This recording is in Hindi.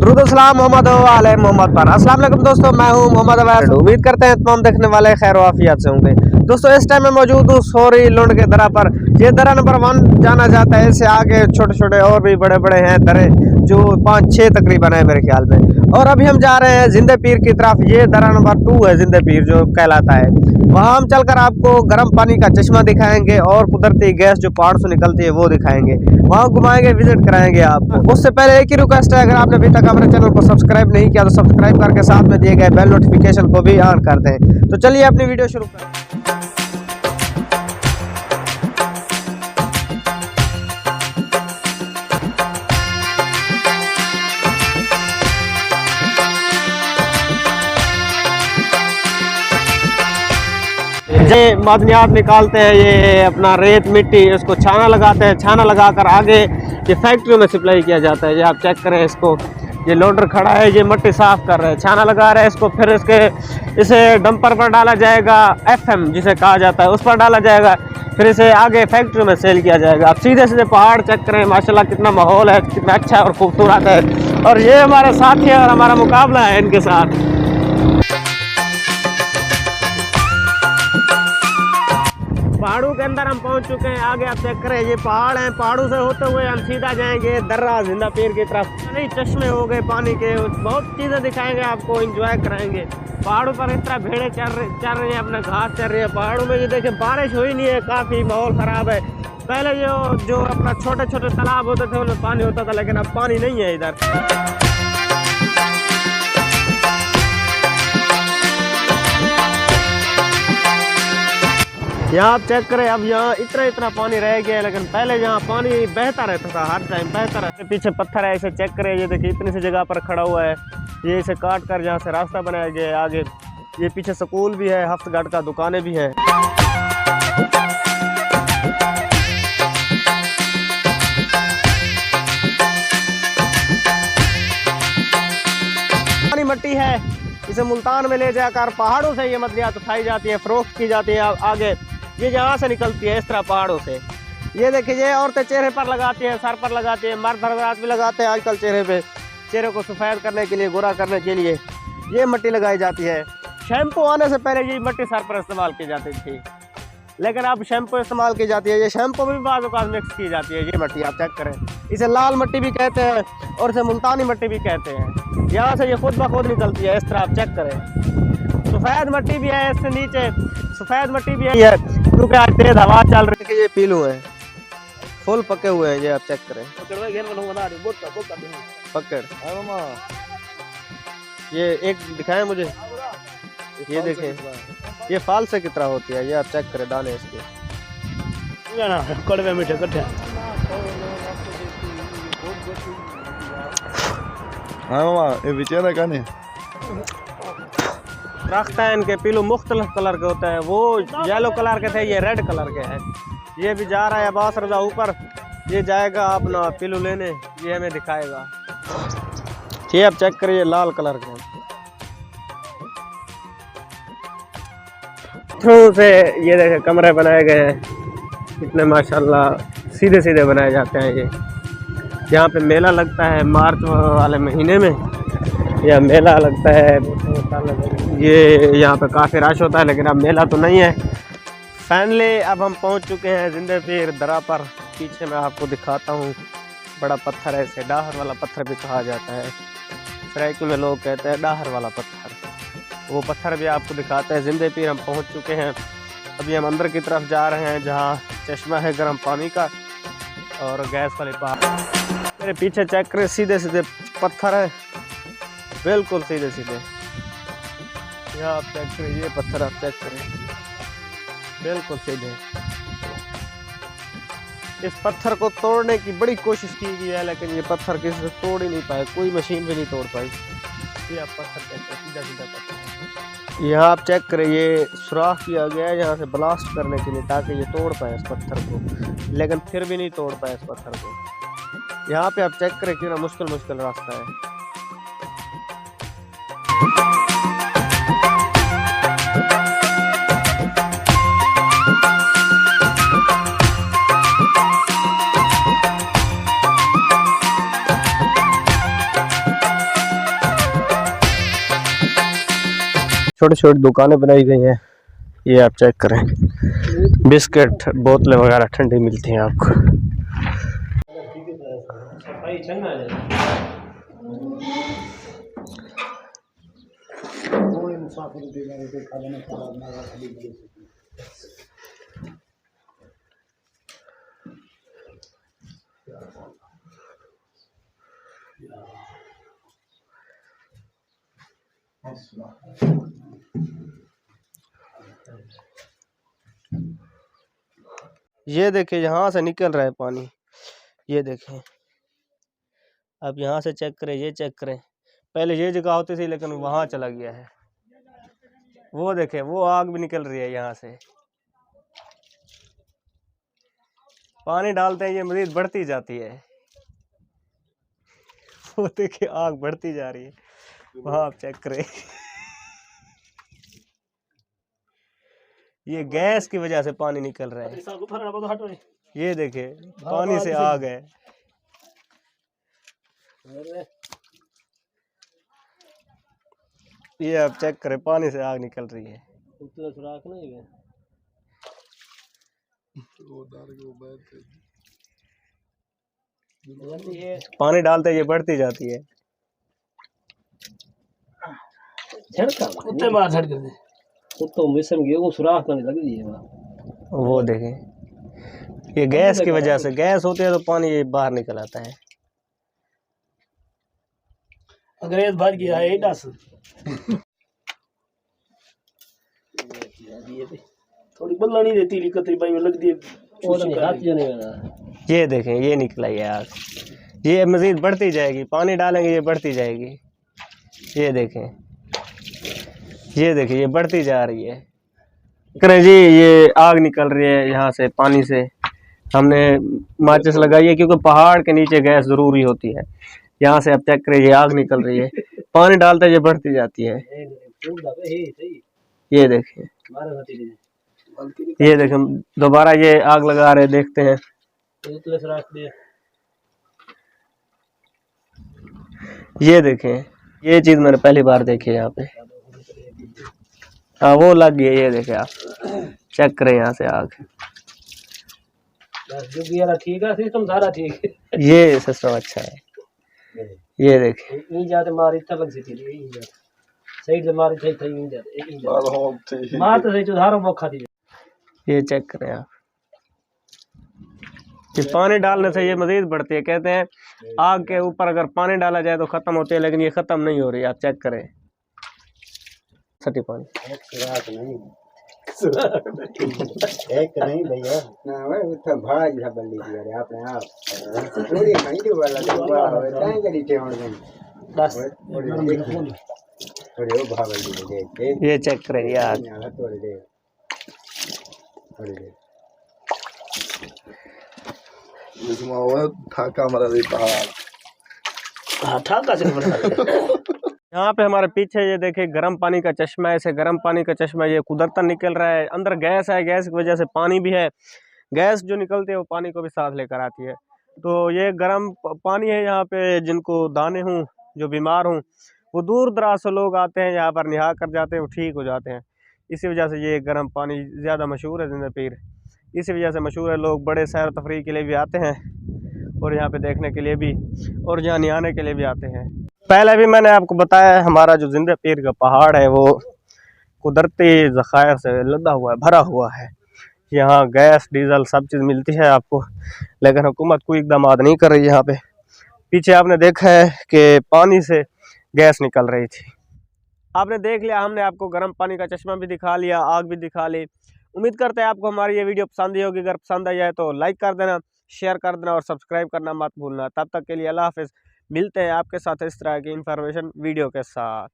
दुरूद-ओ-सलाम मोहम्मद वाले मोहम्मद पर। अस्सलाम वालेकुम दोस्तों, मैं हूं मोहम्मद अवैस। उम्मीद करते हैं तमाम देखने वाले खैर वाफियत से होंगे। दोस्तों इस टाइम मैं मौजूद हूं सोरी लुंड के दरा पर। ये दरा नंबर 1 जाना जाता है। इससे आगे छोटे छोटे और भी बड़े बड़े हैं दरे, जो 5-6 तकरीबन है मेरे ख्याल में। और अभी हम जा रहे हैं जिंदे पीर की तरफ। ये दरा नंबर 2 है जिंदे पीर जो कहलाता है। वहाँ हम चलकर आपको गर्म पानी का चश्मा दिखाएंगे और कुदरती गैस जो पहाड़ से निकलती है वो दिखाएंगे। वहाँ घुमाएंगे, विजिट कराएंगे आपको। उससे पहले एक ही रिक्वेस्ट है, अगर आपने अभी तक हमारे चैनल को सब्सक्राइब नहीं किया तो सब्सक्राइब करके साथ में दिए गए बेल नोटिफिकेशन को भी ऑन कर दें। तो चलिए अपनी वीडियो शुरू करें। ये मादनियात निकालते हैं, ये अपना रेत मिट्टी, इसको छाना लगाते हैं। छाना लगाकर आगे ये फैक्ट्रियों में सप्लाई किया जाता है। ये आप चेक करें इसको, ये लोडर खड़ा है, ये मिट्टी साफ कर रहे हैं, छाना लगा रहे हैं इसको। फिर इसे डंपर पर डाला जाएगा, FM जिसे कहा जाता है, उस पर डाला जाएगा। फिर इसे आगे फैक्ट्री में सेल किया जाएगा। आप सीधे सीधे पहाड़ चेक करें, माशाल्लाह कितना माहौल है, कितना अच्छा और खूबसूरत है। और ये हमारे साथी है और हमारा मुकाबला है इनके साथ। पहाड़ों के अंदर हम पहुंच चुके हैं। आगे आप चेक करें, ये पहाड़ हैं, पहाड़ों से होते हुए हम सीधा जाएंगे दर्रा जिंदा पीर की तरफ। नहीं चश्मे हो गए पानी के, बहुत चीज़ें दिखाएंगे आपको, एंजॉय कराएंगे। पहाड़ों पर इस तरह भेड़ें चल रही हैं, अपना घास चल रही है। पहाड़ों में ये देखें बारिश हुई नहीं है, काफ़ी माहौल ख़राब है। पहले जो अपना छोटे छोटे तालाब होते थे उनमें पानी होता था, लेकिन अब पानी नहीं है इधर। यहाँ आप चेक करें, अब यहाँ इतना पानी रह गया है, लेकिन पहले यहाँ पानी बहता रहता था, हर टाइम बहता रहता। पीछे पत्थर है, इसे चेक करें, ये देखिए इतनी सी जगह पर खड़ा हुआ है। ये इसे काट कर यहाँ से रास्ता बनाया गया है आगे। ये पीछे स्कूल भी है, हफ्तगढ़ का दुकानें भी है। पानी मट्टी है, इसे मुल्तान में ले जाकर पहाड़ों से ये मदनियात उठाई जाती है, फरोख्त की जाती है आगे। ये यहाँ से निकलती है इस तरह पहाड़ों से। ये देखिए, ये औरतें चेहरे पर लगाती हैं, सर पर लगाती हैं, मर्द हजरात भी लगाते हैं आजकल चेहरे पे, चेहरे को सफ़ेद करने के लिए, गोरा करने के लिए ये मिट्टी लगाई जाती है। शैम्पू आने से पहले ये मिट्टी सर पर इस्तेमाल की जाती थी, लेकिन अब शैम्पू इस्तेमाल की जाती है। ये शैम्पू में भी बाज़ औक़ात मिक्स की जाती है। ये मिट्टी आप चेक करें, इसे लाल मिट्टी भी कहते हैं और इसे मुल्तानी मिट्टी भी कहते हैं। यहाँ से ये खुद ब खुद निकलती है, इस तरह आप चेक करें। सफ़ेद मिट्टी भी है, इससे नीचे सफ़ेद मिट्टी भी है, क्योंकि आज तेज हवा चल रही है। ये पीलू है, फुल पके हुए हैं, ये आप चेक करें। पकड़ ये एक दिखाएं मुझे, ये देखें, ये फाल से कितना होती है, ये आप चेक करें दाने इसके। कड़वे मीठे कट्ठे। हाँ मामा, ये बेचारा कौन है? रखता है इनके पीलू मुख्तलिफ कलर के होते हैं। वो येलो कलर के थे, ये रेड कलर के हैं। ये भी जा रहा है अब्बास रजा ऊपर, ये जाएगा अपना पीलू लेने, ये हमें दिखाएगा। ये आप चेक करिए, लाल कलर के थ्रू से ये देखें कमरे बनाए गए हैं, कितने माशाल्लाह सीधे सीधे बनाए जाते हैं। ये यहाँ पे मेला लगता है मार्च वाले महीने में, यह मेला लगता है। ये यहाँ पे काफ़ी रश होता है, लेकिन अब मेला तो नहीं है। फाइनली अब हम पहुँच चुके हैं जिंदे पीर दरा पर। पीछे मैं आपको दिखाता हूँ, बड़ा पत्थर है, इसे डाहर वाला पत्थर भी कहा जाता है। सराइकुल में लोग कहते हैं डाहर वाला पत्थर, वो पत्थर भी आपको दिखाते हैं। जिंदे पीर हम पहुँच चुके हैं। अभी हम अंदर की तरफ जा रहे हैं, जहाँ चश्मा है गर्म पानी का और गैस वाले पहाड़। मेरे पीछे चेक करें, सीधे सीधे पत्थर है, बिल्कुल सीधे सीधे। यहाँ आप चेक करें, ये पत्थर आप चेक करें, बिल्कुल सीधे। इस पत्थर को तोड़ने की बड़ी कोशिश की गई है, लेकिन ये पत्थर किसी से तोड़ ही नहीं पाए, कोई मशीन भी नहीं तोड़ पाई। ये आप पत्थर चेक करें, सीधा सीधा पत्थर। यहाँ आप चेक करें, ये सुराख किया गया है यहाँ से ब्लास्ट करने के लिए, ताकि ये तोड़ पाए इस पत्थर को, लेकिन फिर भी नहीं तोड़ पाए इस पत्थर को। यहाँ पे आप चेक करें कितना मुश्किल रास्ता है। छोटी छोटी दुकानें बनाई गई हैं, ये आप चेक करें। बिस्किट बोतलें वगैरह ठंडी मिलती हैं आपको। ये देखिए यहाँ से निकल रहा है पानी, ये देखें। अब यहाँ से चेक करें, ये चेक करें। पहले ये जगह होती थी लेकिन वहाँ चला गया है। वो देखें, वो आग भी निकल रही है यहाँ से। पानी डालते हैं ये मजीद बढ़ती जाती है। वो देखिए आग बढ़ती जा रही है, वहाँ आप चेक करें। ये गैस की वजह से पानी निकल रहा है। ये देखे पानी से आग है। ये आप चेक करें, पानी से आग निकल रही है। पानी डालते ये बढ़ती जाती है। वो देखें, ये गैस की वजह से, गैस होती है तो पानी ये बाहर निकल आता है। अंग्रेज भाग गया है थोड़ी बल्ला नहीं देती लिखती भाई लग दी। ये देखें, ये निकला ये आग, ये मजीद बढ़ती जाएगी। पानी डालेंगे ये बढ़ती जाएगी। ये देखें, ये देखिए ये बढ़ती जा रही है। करें जी, ये आग निकल रही है यहाँ से, पानी से। हमने माचिस लगाई है क्योंकि पहाड़ के नीचे गैस जरूरी होती है। यहाँ से अब चेक करें, ये आग निकल रही है। पानी डालते ये बढ़ती जाती है। ये देखें, ये देखें दोबारा ये आग लगा रहे, देखते हैं। ये देखें, ये चीज मैंने पहली बार देखी है यहाँ पे। हाँ वो लग गया, ये देखे आप चेक करें यहाँ से आग। ठीक है, सिस्टम सारा ठीक है। ये सिस्टम अच्छा है। ये देखे ये चेक करें आप। ये पानी डालने से ये मजीद बढ़ती है। कहते हैं आग के ऊपर अगर पानी डाला जाए तो खत्म होती है, लेकिन ये खत्म नहीं हो रही। आप चेक करें सटी पानी एक नहीं भैया ना वे उठा भाज है बल्ली जी अरे आपने आप थोड़ी नहीं वाला तो टाइम करी टेवण में बस थोड़ी वो भावल जी दे ये चेक करें यार। थोड़ी दे इसमें वो ठाका मारा दे पहाड़। हाँ ठाका से बना। यहाँ पे हमारे पीछे ये देखिए गर्म पानी का चश्मा है। ऐसे गर्म पानी का चश्मा ये कुदरतन निकल रहा है। अंदर गैस है, गैस की वजह से पानी भी है। गैस जो निकलती है वो पानी को भी साथ लेकर आती है। तो ये गर्म पानी है। यहाँ पे जिनको दाने हों, जो बीमार हों, वो दूर दराज से लोग आते हैं यहाँ पर, नहा कर जाते हैं, वो ठीक हो जाते हैं। इसी वजह से ये गर्म पानी ज़्यादा मशहूर है जिंदा पीर। इसी वजह से मशहूर है। लोग बड़े सैर तफरी के लिए भी आते हैं और यहाँ पे देखने के लिए भी, और यहाँ नहाने के लिए भी आते हैं। पहले भी मैंने आपको बताया हमारा जो जिंदा पीर का पहाड़ है वो कुदरती ज़खायर से लदा हुआ है, भरा हुआ है। यहाँ गैस डीजल सब चीज़ मिलती है आपको, लेकिन हुकूमत कोई इकदाम नहीं कर रही है। यहाँ पे पीछे आपने देखा है कि पानी से गैस निकल रही थी। आपने देख लिया, हमने आपको गर्म पानी का चश्मा भी दिखा लिया, आग भी दिखा ली। उम्मीद करते हैं आपको हमारी ये वीडियो पसंद ही होगी। अगर पसंद आई है तो लाइक कर देना, शेयर कर देना और सब्सक्राइब करना मत भूलना। तब तक के लिए अल्लाह हाफिज़। मिलते हैं आपके साथ इस तरह की इंफॉर्मेशन वीडियो के साथ।